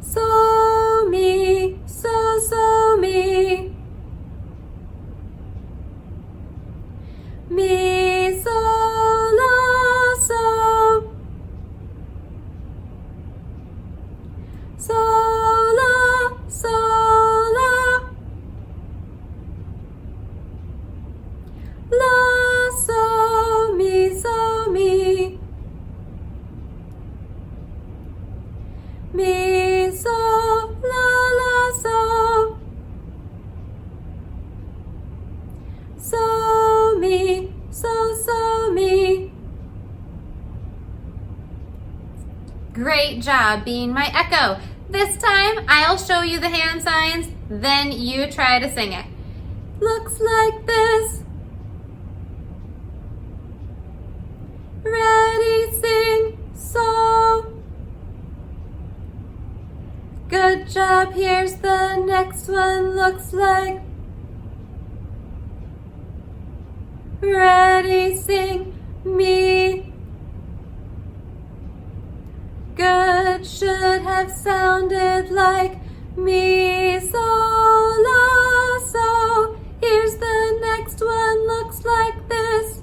So mi, so mi. Mi, so, la, so. So, la, so, la. La, so, mi, so, mi. Mi, so, la, so. So, mi, so, mi. Great job being my echo. This time, I'll show you the hand signs, then you try to sing it. Looks like this. Ready, sing, so. Good job, here's the next one, looks like. Ready, sing, me. Good, should have sounded like mi, so, la, so. Here's the next one, looks like this.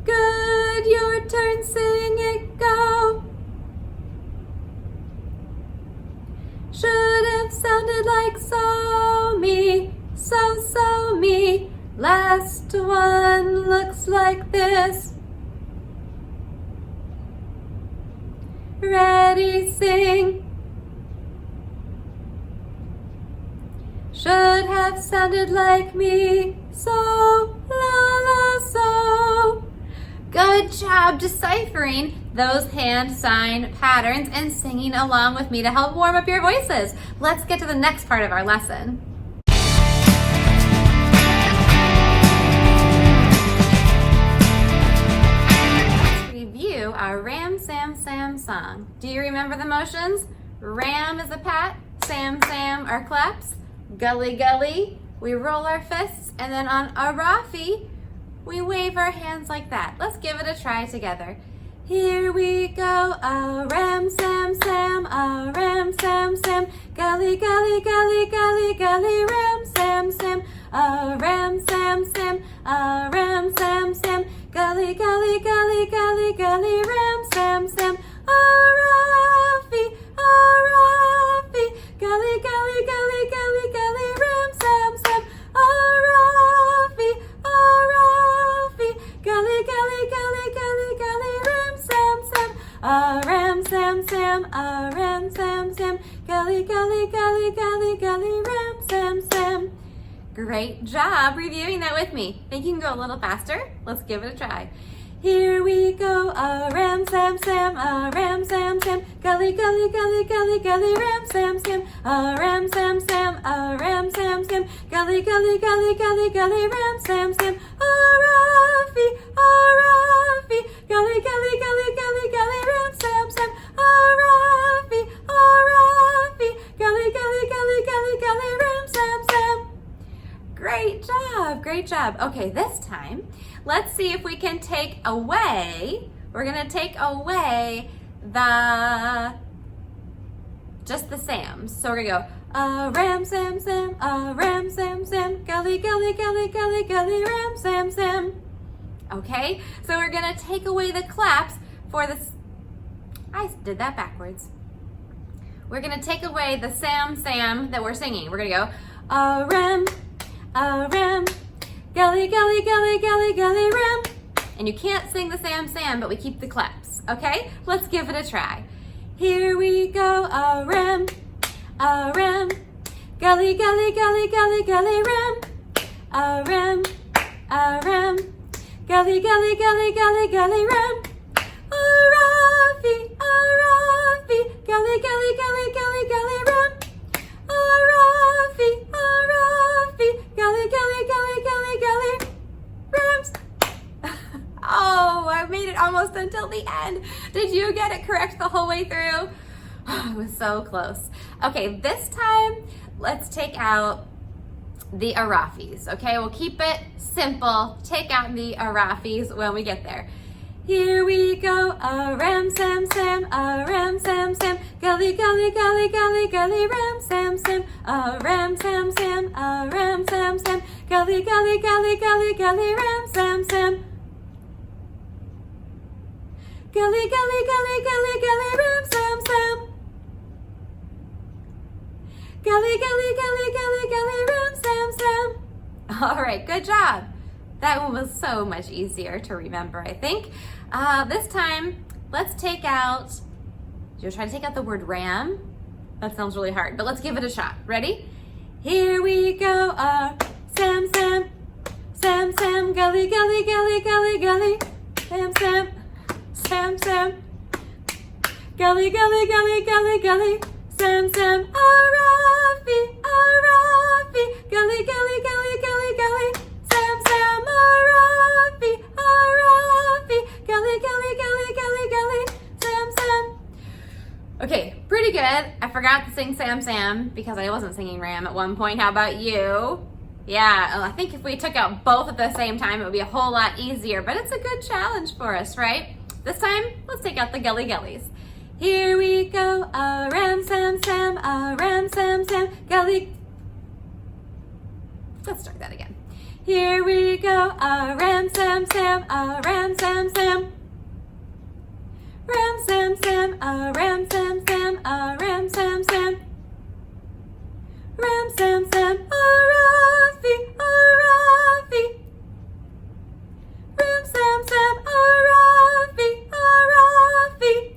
Good, your turn, sing it, go. Should have sounded like so, mi, so, mi. Last one looks like this. Ready, sing. Should have sounded like me, so, la, so. Good job deciphering those hand sign patterns and singing along with me to help warm up your voices. Let's get to the next part of our lesson. Let's review our Ram, Sam, Sam song. Do you remember the motions? Ram is a pat, Sam, Sam are claps, gully, gully, we roll our fists, and then on a Rafi, we wave our hands like that. Let's give it a try together. Here we go, a ram, sam, sam, a ram, sam, sam, gully, gully, gully, gully, gully, ram, sam, sam, a ram, sam, sam, a ram, sam, sam, gully, gully, gully, gully, gully, ram, sam, sam, a Rafi, gully, gully, gully, gully, gully, ram, sam, sam, a Rafi, gully, gully, gully, gully, gully, ram, sam, sam, a ram, sam, sam, a ram, sam, sam, gully, gully, gully, gully, gully, ram, sam, sam. Great job reviewing that with me. Think you can go a little faster? Let's give it a try. Here we go, a ram, sam, sam, a ram, sam, sam, gully, gully, gully, gully, gully, ram, sam, sam, a ram, sam, sam, a ram, sam, sam, gully, gully, gully, gully, gully, ram, sam, sam, a Rafi, gully, gully, gully, gully, gully, ram, sam, sam, a Rafi, gully, gully, gully, gully, gully, ram, sam, sam. Great job, great job. Okay, this time, let's see if we can take away, we're gonna take away just the Sams. So we're gonna go, a ram, sam, sam, a ram, sam, sam, gully, gully, gully, gully, gully, ram, sam, sam. Okay, so we're gonna take away the claps for this, I did that backwards. We're gonna take away the Sam, Sam that we're singing. We're gonna go, a ram, gully, gully, gully, gully, gully, ram. And you can't sing the Sam, Sam, but we keep the claps, okay? Let's give it a try. Here we go, a ram, gully, gully, gully, gully, gully, ram, a ram, gully, gully, gully, gully, gully, ram, a Rafi, gully, gully, gully, gully, gully, ram, a Rafi, gully, gully, gully, gully, gully, rams. Oh, I made it almost until the end. Did you get it correct the whole way through? Oh, it was so close. Okay, this time, let's take out the Arafis, okay? We'll keep it simple. Take out the Arafis when we get there. Here we go, a ram, Sam, Sam, a ram, Sam, Sam. Gully, gully, gully, gully, gully, ram, Sam, Sam, a ram, Sam, Sam, a ram, Sam, Sam. Gully, gully, gully, gully, gully, ram, Sam, Sam. Gully, gully, gully, gully, gully, ram, Sam, Sam. Gully, gully, gully, gully, gully, ram, Sam, Sam. All right, good job. That one was so much easier to remember, I think. This time, let's take out, you'll try to take out the word ram. That sounds really hard, but let's give it a shot. Ready? Here we go, Sam, Sam, Sam, Sam, gully, gully, gully, gully, gully, Sam, Sam, Sam, Sam, gully, gully, gully, gully, gully, Sam, Sam, Arafi, Arafi, gully, gully, gully, gully, gully, Sam, Sam, Arafi, Arafi, gully, gully, gully, gully, gully, Sam, Sam. Okay, pretty good. I forgot to sing Sam, Sam because I wasn't singing ram at one point. How about you? Yeah, I think if we took out both at the same time, it would be a whole lot easier, but it's a good challenge for us, right? This time, let's take out the gully gullies. Here we go, a ram, Sam, Sam, a ram, Sam, Sam, gully. Let's start that again. Here we go, a ram, Sam, Sam, a ram, Sam, Sam. Ram, Sam, Sam, a ram, Sam, Sam, a ram, Sam, Sam. Ram, Sam, Sam, Arafi, Arafi. Ram, Sam, Sam, Arafi, Arafi.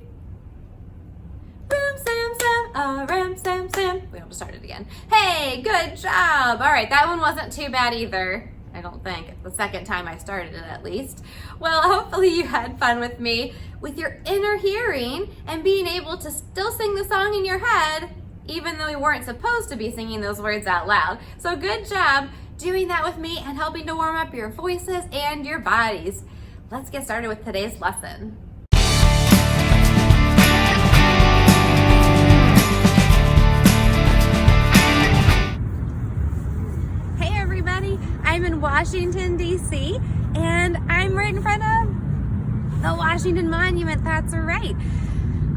Ram, Sam, Sam, ram, Sam, Sam. We have to start it again. Hey, good job. All right, that one wasn't too bad either. I don't think. The second time I started it, at least. Well, hopefully you had fun with me, with your inner hearing and being able to still sing the song in your head, even though we weren't supposed to be singing those words out loud. So good job doing that with me and helping to warm up your voices and your bodies. Let's get started with today's lesson. Hey everybody, I'm in Washington, D.C., and I'm right in front of the Washington Monument. That's right.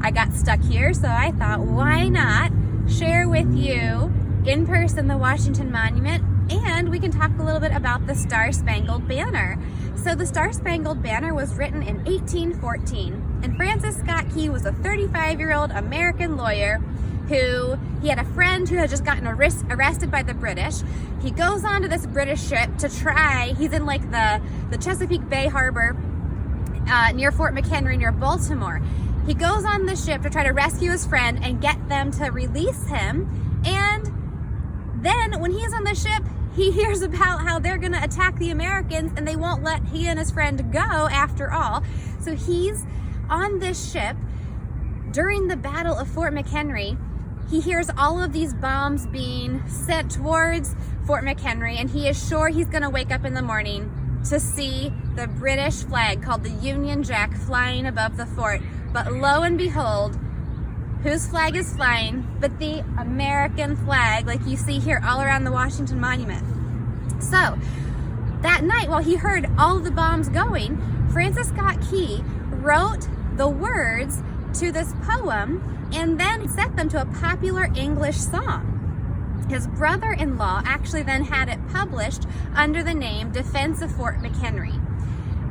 I got stuck here, so I thought, why not share with you in person the Washington Monument, and we can talk a little bit about the Star-Spangled Banner. So the Star-Spangled Banner was written in 1814, and Francis Scott Key was a 35-year-old American lawyer who, he had a friend who had just gotten arrested by the British. He goes onto this British ship to try, he's in like the Chesapeake Bay Harbor near Fort McHenry near Baltimore. He goes on the ship to try to rescue his friend and get them to release him. And then when he's on the ship, he hears about how they're gonna attack the Americans and they won't let he and his friend go after all. So he's on this ship during the Battle of Fort McHenry. He hears all of these bombs being sent towards Fort McHenry, and he is sure he's gonna wake up in the morning to see the British flag called the Union Jack flying above the fort. But lo and behold, whose flag is flying but the American flag, like you see here all around the Washington Monument. So that night, while he heard all of the bombs going, Francis Scott Key wrote the words to this poem and then set them to a popular English song. His brother-in-law actually then had it published under the name Defense of Fort McHenry.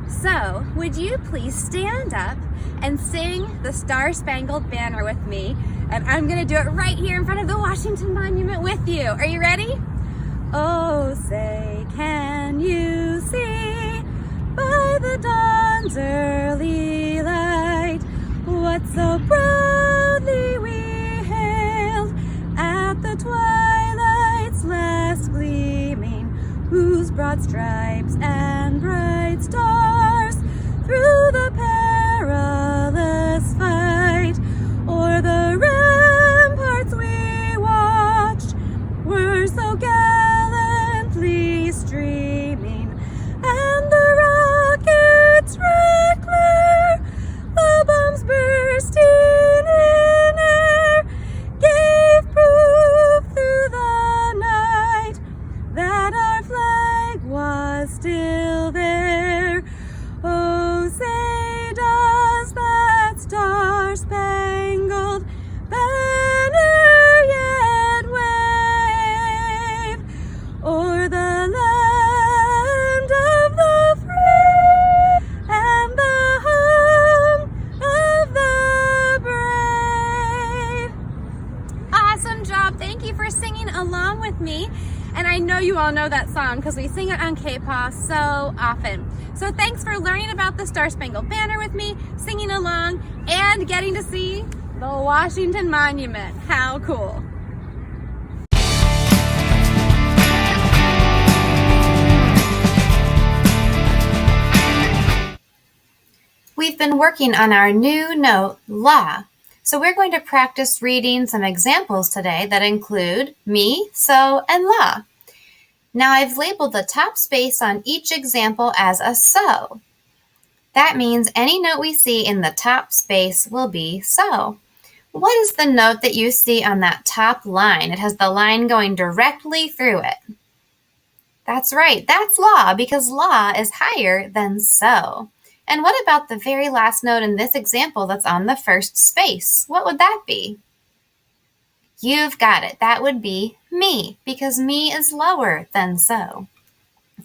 So, would you please stand up and sing the Star-Spangled Banner with me? And I'm gonna do it right here in front of the Washington Monument with you. Are you ready? Oh, say, can you see by the dawn's early light what so proudly we hailed at the twilight's last gleaming, whose broad stripes and bright stars through the perilous fight o'er the ramparts we watched were so gallantly streaming, and the rockets' red glare, the bombs bursting in air, gave proof through the night that our flag was you all know that song because we sing it on K-Paw so often. So thanks for learning about the Star-Spangled Banner with me, singing along, and getting to see the Washington Monument. How cool. We've been working on our new note, la. So we're going to practice reading some examples today that include me, so, and la. Now I've labeled the top space on each example as a so. That means any note we see in the top space will be so. What is the note that you see on that top line? It has the line going directly through it. That's right, that's la, because la is higher than so. And what about the very last note in this example that's on the first space? What would that be? You've got it. That would be me, because me is lower than so.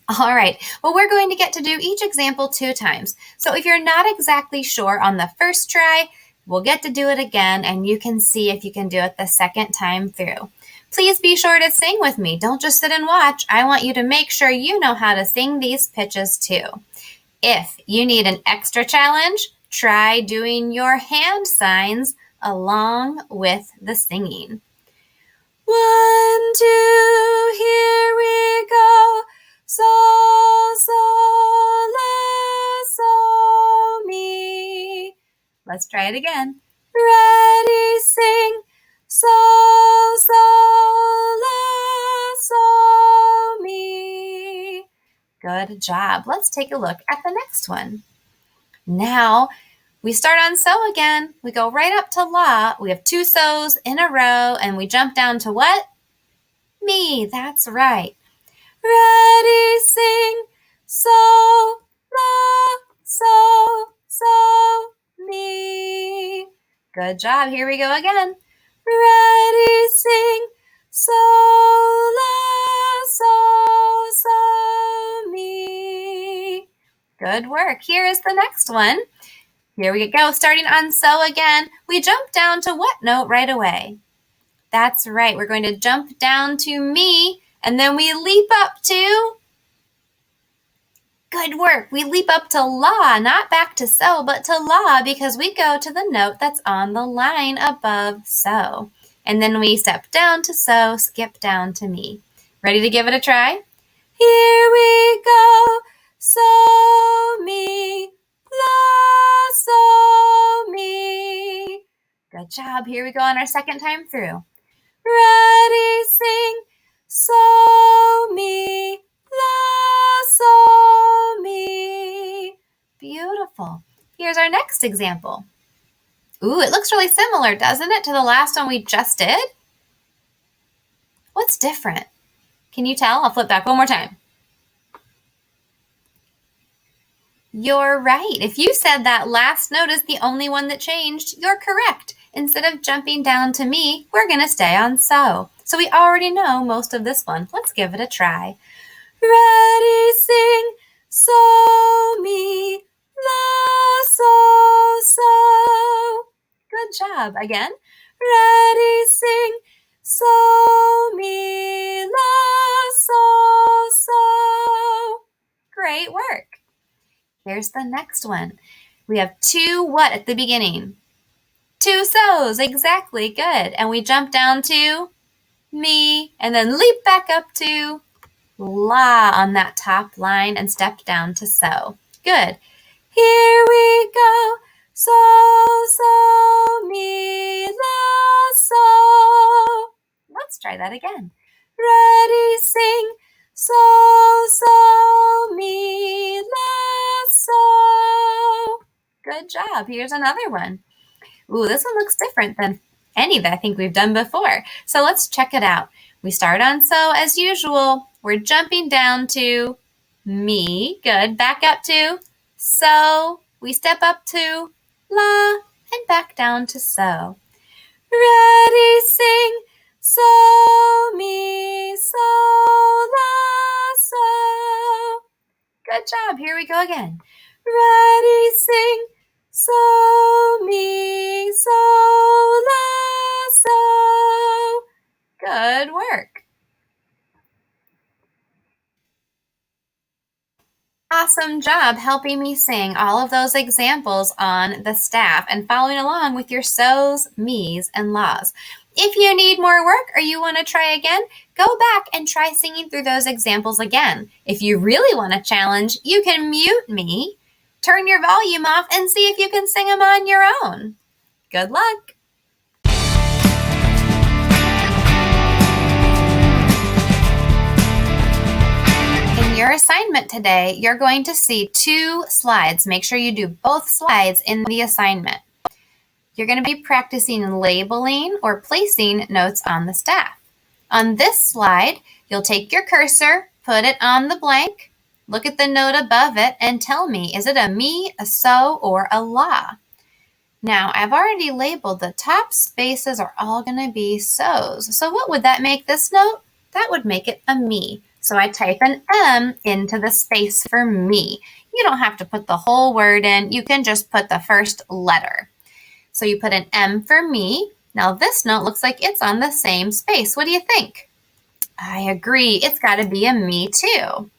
All right, well, we're going to get to do each example 2 times. So if you're not exactly sure on the first try, we'll get to do it again, and you can see if you can do it the second time through. Please be sure to sing with me. Don't just sit and watch. I want you to make sure you know how to sing these pitches too. If you need an extra challenge, try doing your hand signs along with the singing. 1, 2, here we go. So, la, so, mi. Let's try it again. Ready, sing. So, la, so, mi. Good job. Let's take a look at the next one. Now, we start on so again. We go right up to la. We have 2 so's in a row, and we jump down to what? Me. That's right. Ready, sing. So, la, so, mi. Good job. Here we go again. Ready, sing. So, la, so, mi. Good work. Here is the next one. Here we go. Starting on so again, we jump down to what note right away? That's right. We're going to jump down to me, and then we leap up to, good work. We leap up to la, not back to so, but to la, because we go to the note that's on the line above so. And then we step down to so, skip down to me. Ready to give it a try? Here we go. So, mi, la, so, mi. Good job. Here we go on our second time through. Ready, sing. So, mi, la, so, mi. Beautiful. Here's our next example. Ooh, it looks really similar, doesn't it, to the last one we just did? What's different? Can you tell? I'll flip back one more time. You're right. If you said that last note is the only one that changed, you're correct. Instead of jumping down to me, we're going to stay on so. So we already know most of this one. Let's give it a try. Ready, sing. So, mi, la, so. Good job. Again. Ready, sing. So, mi, la, so. Great work. Here's the next one. We have 2 what at the beginning? 2 so's, exactly, good. And we jump down to me, and then leap back up to la on that top line and step down to so. Good. Here we go. So, mi, la, so. Let's try that again. Ready, sing. So, mi, la, so. Good job. Here's another one. Ooh, this one looks different than any that I think we've done before. So let's check it out. We start on so as usual. We're jumping down to me. Good. Back up to so. We step up to la and back down to so. Ready, sing. So, mi, so, la, so. Good job. Here we go again. Ready, sing. So, mi, so, la, so. Good work. awesome job helping me sing all of those examples on the staff and following along with your so's, me's, and la's. If you need more work or you want to try again, go back and try singing through those examples again. If you really want a challenge, you can mute me, turn your volume off, and see if you can sing them on your own. Good luck! In your assignment today, you're going to see 2 slides. Make sure you do both slides in the assignment. You're going to be practicing labeling or placing notes on the staff. On this slide, you'll take your cursor, put it on the blank, look at the note above it, and tell me, is it a me, a so, or a la? Now, I've already labeled the top spaces are all going to be so's. So what would that make this note? That would make it a me. So I type an M into the space for me. You don't have to put the whole word in. You can just put the first letter. So you put an M for me. Now this note looks like it's on the same space. What do you think? I agree. It's got to be a me too.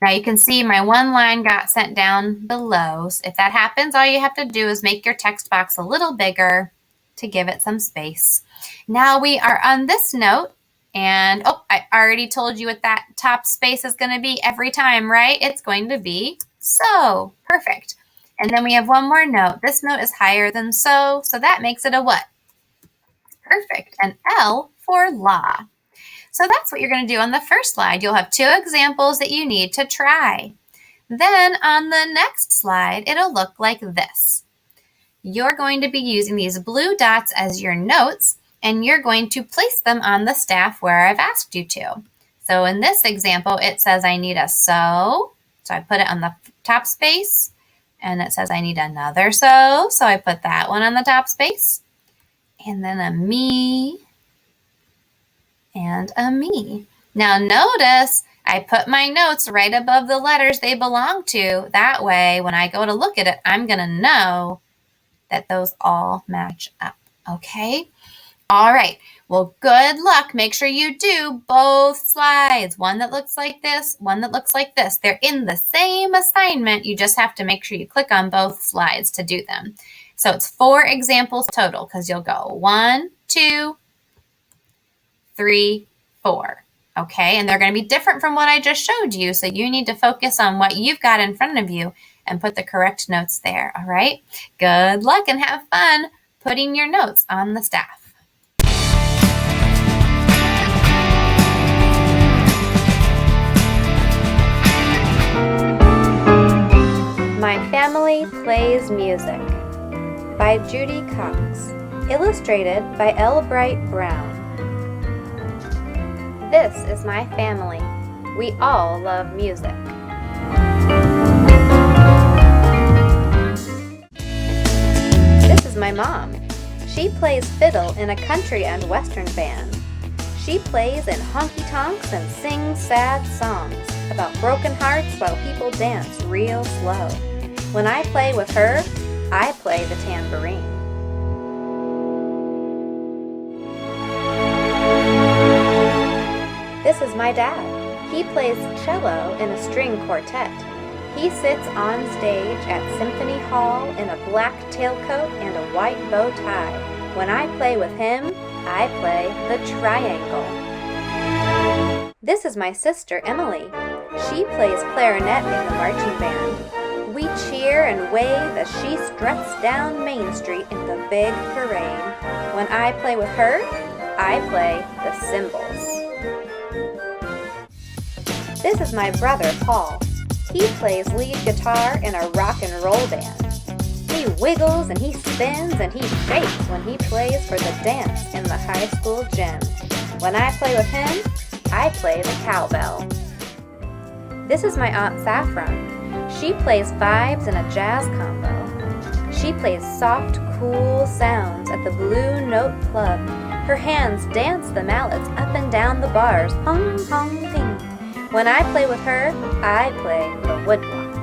Now you can see my one line got sent down below. So if that happens, all you have to do is make your text box a little bigger to give it some space. Now we are on this note. And, I already told you what that top space is going to be every time, right? It's going to be so. Perfect. And then we have one more note. This note is higher than so that makes it a what? Perfect. An L for la. So that's what you're going to do on the first slide. You'll have 2 examples that you need to try. Then on the next slide, it'll look like this. You're going to be using these blue dots as your notes, and you're going to place them on the staff where I've asked you to. So in this example, it says I need a so I put it on the top space. And it says I need another so I put that one on the top space. And then a me and a me. Now notice I put my notes right above the letters they belong to. That way, when I go to look at it, I'm going to know that those all match up. Okay? All right. Well, good luck. Make sure you do both slides. One that looks like this, one that looks like this. They're in the same assignment. You just have to make sure you click on both slides to do them. So it's 4 examples total because you'll go 1, 2, 3, 4. Okay, and they're going to be different from what I just showed you. So you need to focus on what you've got in front of you and put the correct notes there. All right, good luck and have fun putting your notes on the staff. My Family Plays Music by Judy Cox, illustrated by L. Bright Brown. This is my family. We all love music. This is my mom. She plays fiddle in a country and western band. She plays in honky-tonks and sings sad songs about broken hearts while people dance real slow. When I play with her, I play the tambourine. This is my dad. He plays cello in a string quartet. He sits on stage at Symphony Hall in a black tailcoat and a white bow tie. When I play with him, I play the triangle. This is my sister, Emily. She plays clarinet in the marching band. We cheer and wave as she struts down Main Street in the big parade. When I play with her, I play the cymbals. This is my brother, Paul. He plays lead guitar in a rock and roll band. He wiggles and he spins and he shakes when he plays for the dance in the high school gym. When I play with him, I play the cowbell. This is my Aunt Saffron. She plays vibes in a jazz combo. She plays soft, cool sounds at the Blue Note Club. Her hands dance the mallets up and down the bars, hung, hung, ping. When I play with her, I play the woodblock.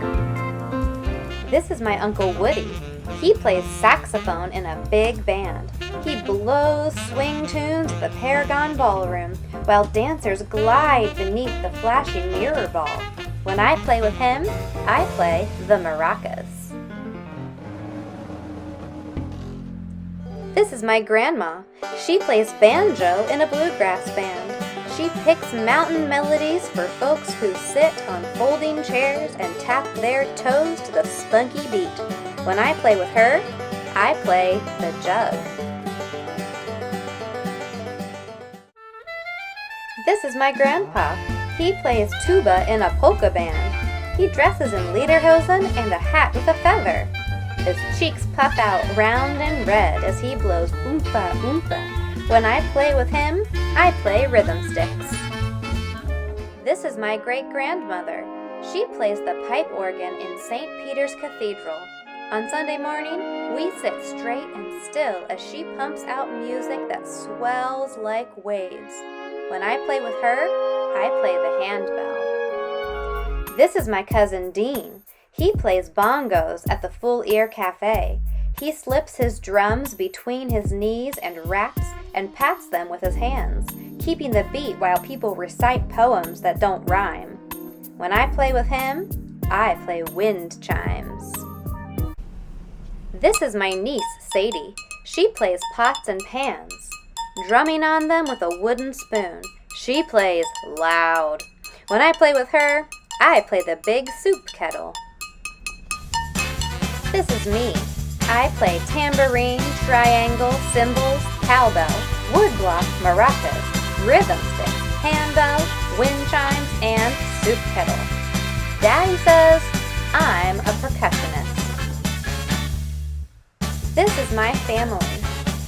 This is my Uncle Woody. He plays saxophone in a big band. He blows swing tunes at the Paragon Ballroom while dancers glide beneath the flashing mirror ball. When I play with him, I play the maracas. This is my grandma. She plays banjo in a bluegrass band. She picks mountain melodies for folks who sit on folding chairs and tap their toes to the spunky beat. When I play with her, I play the jug. This is my grandpa. He plays tuba in a polka band. He dresses in lederhosen and a hat with a feather. His cheeks puff out round and red as he blows oompa oompa. When I play with him, I play rhythm sticks. This is my great-grandmother. She plays the pipe organ in St. Peter's Cathedral. On Sunday morning, we sit straight and still as she pumps out music that swells like waves. When I play with her, I play the handbell. This is my cousin Dean. He plays bongos at the Full Ear Cafe. He slips his drums between his knees and raps and pats them with his hands, keeping the beat while people recite poems that don't rhyme. When I play with him, I play wind chimes. This is my niece, Sadie. She plays pots and pans, drumming on them with a wooden spoon. She plays loud. When I play with her, I play the big soup kettle. This is me. I play tambourine, triangle, cymbals, cowbell, woodblock, maracas, rhythm sticks, handbell, wind chimes, and soup kettle. Daddy says I'm a percussionist. This is my family.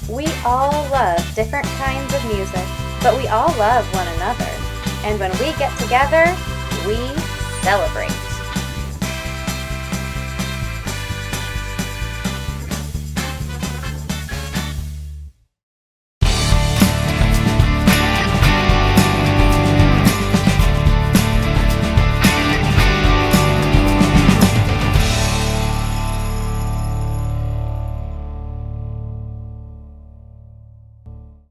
We all love different kinds of music, but we all love one another. And when we get together, we celebrate.